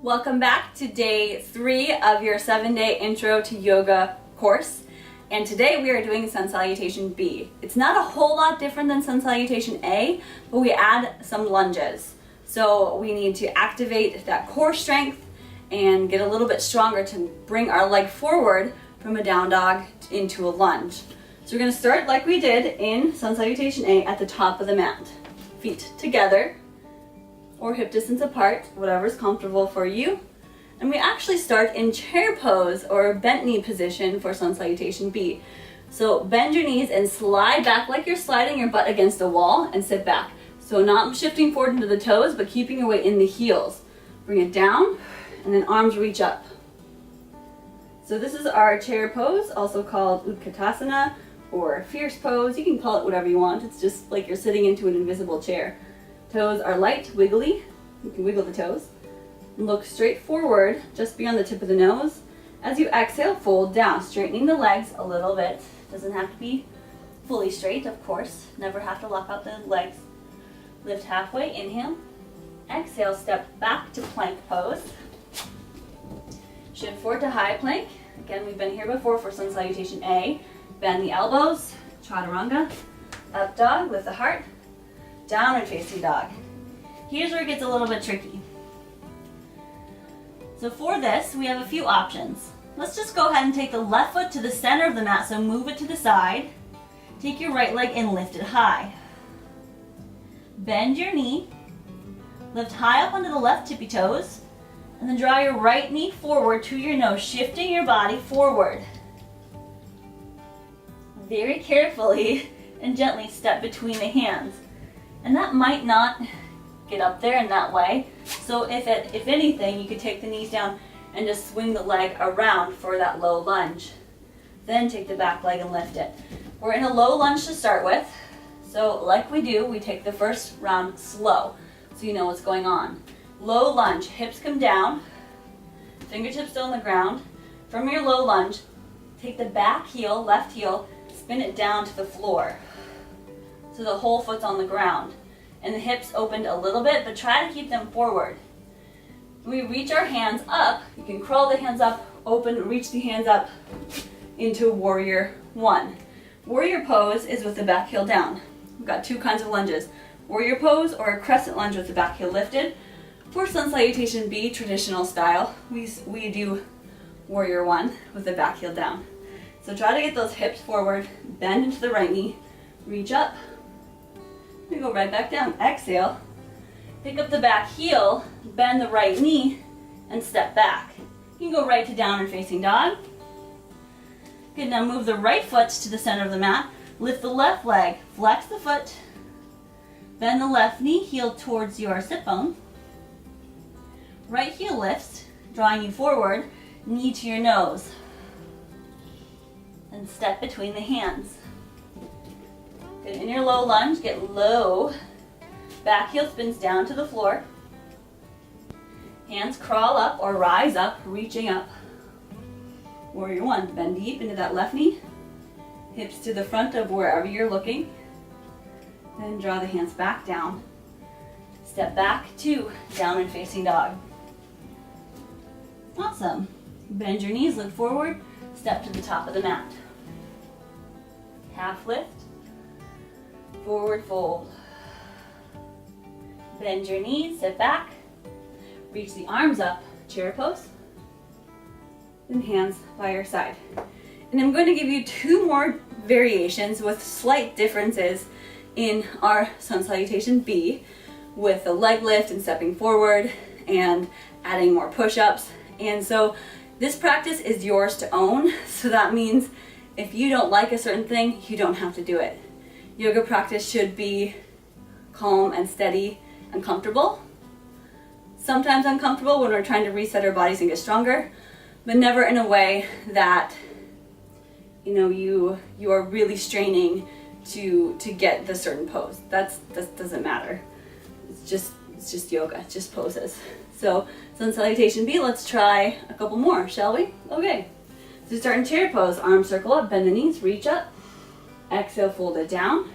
Welcome back to day 3 of your 7-day intro to yoga course. And today we are doing Sun Salutation B. It's not a whole lot different than Sun Salutation A, but we add some lunges. So we need to activate that core strength and get a little bit stronger to bring our leg forward from a down dog into a lunge. So we're going to start like we did in Sun Salutation A at the top of the mat. Feet together or hip distance apart, whatever's comfortable for you. And we actually start in chair pose or bent knee position for Sun Salutation B. So bend your knees and slide back like you're sliding your butt against a wall and sit back. So not shifting forward into the toes, but keeping your weight in the heels. Bring it down and then arms reach up. So this is our chair pose, also called Utkatasana or fierce pose. You can call it whatever you want. It's just like you're sitting into an invisible chair. Toes are light, wiggly. You can wiggle the toes. Look straight forward, just beyond the tip of the nose. As you exhale, fold down, straightening the legs a little bit. Doesn't have to be fully straight, of course. Never have to lock out the legs. Lift halfway, inhale. Exhale, step back to plank pose. Shift forward to high plank. Again, we've been here before for Sun Salutation A. Bend the elbows, chaturanga, up dog with the heart. Downward facing dog. Here's where it gets a little bit tricky. So for this, we have a few options. Let's just go ahead and take the left foot to the center of the mat, so move it to the side. Take your right leg and lift it high. Bend your knee, lift high up onto the left tippy toes, and then draw your right knee forward to your nose, shifting your body forward. Very carefully and gently step between the hands. And that might not get up there in that way. So if anything, you could take the knees down and just swing the leg around for that low lunge. Then take the back leg and lift it. We're in a low lunge to start with. So like we do, we take the first round slow so you know what's going on. Low lunge, hips come down, fingertips still on the ground. From your low lunge, take the back heel, left heel, spin it down to the floor. So the whole foot's on the ground. And the hips opened a little bit, but try to keep them forward. When we reach our hands up, you can crawl the hands up, open, reach the hands up into Warrior 1. Warrior pose is with the back heel down. We've got two kinds of lunges. Warrior pose or a crescent lunge with the back heel lifted. For Sun Salutation B, traditional style, we do Warrior 1 with the back heel down. So try to get those hips forward, bend into the right knee, reach up. We go right back down. Exhale. Pick up the back heel, bend the right knee, and step back. You can go right to downward facing dog. Good, now move the right foot to the center of the mat. Lift the left leg, flex the foot, bend the left knee, heel towards your sit bone. Right heel lifts, drawing you forward, knee to your nose. And step between the hands. Good. In your low lunge, get low. Back heel spins down to the floor. Hands crawl up or rise up, reaching up. Warrior 1, bend deep into that left knee. Hips to the front of wherever you're looking. Then draw the hands back down. Step back to downward facing dog. Awesome. Bend your knees, look forward, step to the top of the mat. Half lift. Forward fold. Bend your knees, sit back. Reach the arms up, chair pose. And hands by your side. And I'm going to give you 2 more variations with slight differences in our Sun Salutation B, with the leg lift and stepping forward and adding more push-ups. And so this practice is yours to own. So that means if you don't like a certain thing, you don't have to do it. Yoga practice should be calm and steady and comfortable. Sometimes uncomfortable when we're trying to reset our bodies and get stronger, but never in a way that you are really straining to get the certain pose. That doesn't matter. It's just yoga. It's just poses. So Sun Salutation B, let's try a couple more, shall we? Okay. So start in chair pose. Arms circle up, bend the knees, reach up. Exhale, fold it down.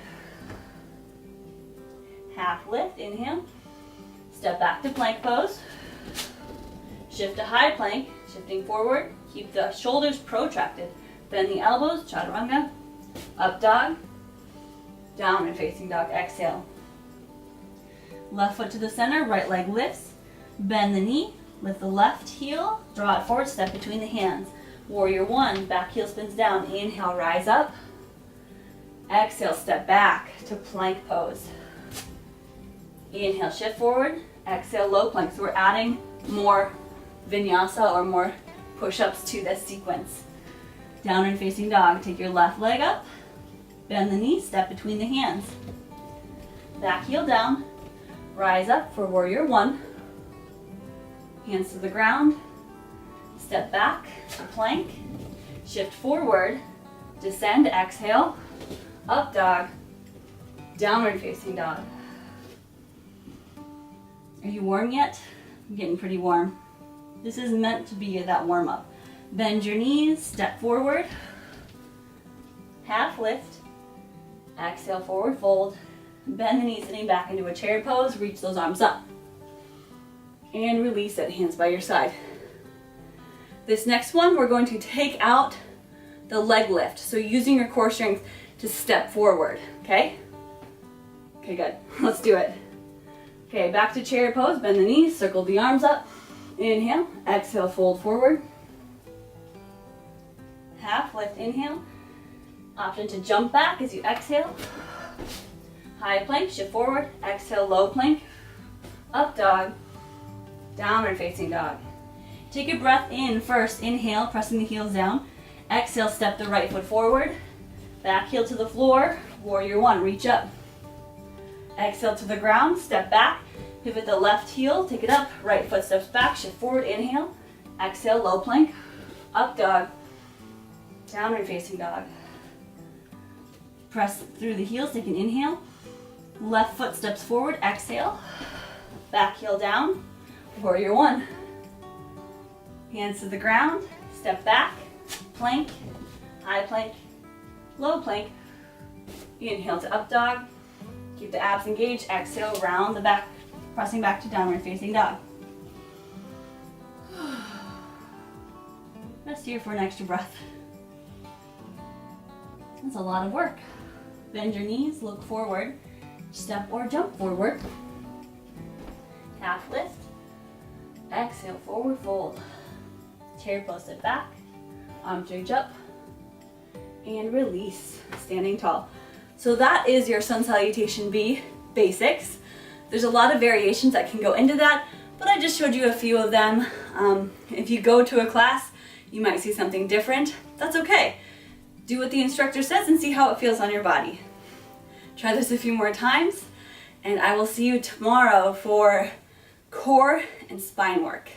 Half lift, inhale. Step back to plank pose. Shift to high plank, shifting forward, keep the shoulders protracted. Bend the elbows, chaturanga, up dog, downward facing dog, exhale. Left foot to the center, right leg lifts, bend the knee, lift the left heel, draw it forward, step between the hands. Warrior one, back heel spins down, inhale, rise up. Exhale, step back to plank pose. Inhale, shift forward, exhale, low plank. So we're adding more vinyasa or more push-ups to this sequence. Downward facing dog, take your left leg up, bend the knee, step between the hands. Back heel down, rise up for warrior one. Hands to the ground, step back to plank, shift forward, descend, exhale, up dog, downward facing dog. Are you warm yet? I'm getting pretty warm. This is meant to be that warm up. Bend your knees, step forward, half lift, exhale, forward fold, bend the knees, sitting back into a chair pose, reach those arms up. And release it, hands by your side. This next one, we're going to take out the leg lift. So using your core strength to step forward, okay? Okay, good. Let's do it. Okay, back to chair pose, bend the knees, circle the arms up. Inhale, exhale, fold forward. Half lift, inhale. Option to jump back as you exhale. High plank, shift forward, exhale, low plank. Up dog, downward facing dog. Take a breath in first, inhale, pressing the heels down. Exhale, step the right foot forward. Back heel to the floor, warrior one, reach up. Exhale to the ground, step back, pivot the left heel, take it up, right foot steps back, shift forward, inhale. Exhale, low plank, up dog, downward facing dog. Press through the heels, take an inhale. Left foot steps forward, exhale. Back heel down, warrior one. Hands to the ground, step back, plank, high plank, low plank. Inhale to up dog. Keep the abs engaged, exhale, round the back, pressing back to downward facing dog. Rest here for an extra breath. That's a lot of work. Bend your knees, look forward, step or jump forward. Half lift, exhale, forward fold. Chair pose, sit back, arms reach up, and release, standing tall. So that is your Sun Salutation B basics. There's a lot of variations that can go into that, but I just showed you a few of them. If you go to a class, you might see something different. That's okay. Do what the instructor says and see how it feels on your body. Try this a few more times, and I will see you tomorrow for core and spine work.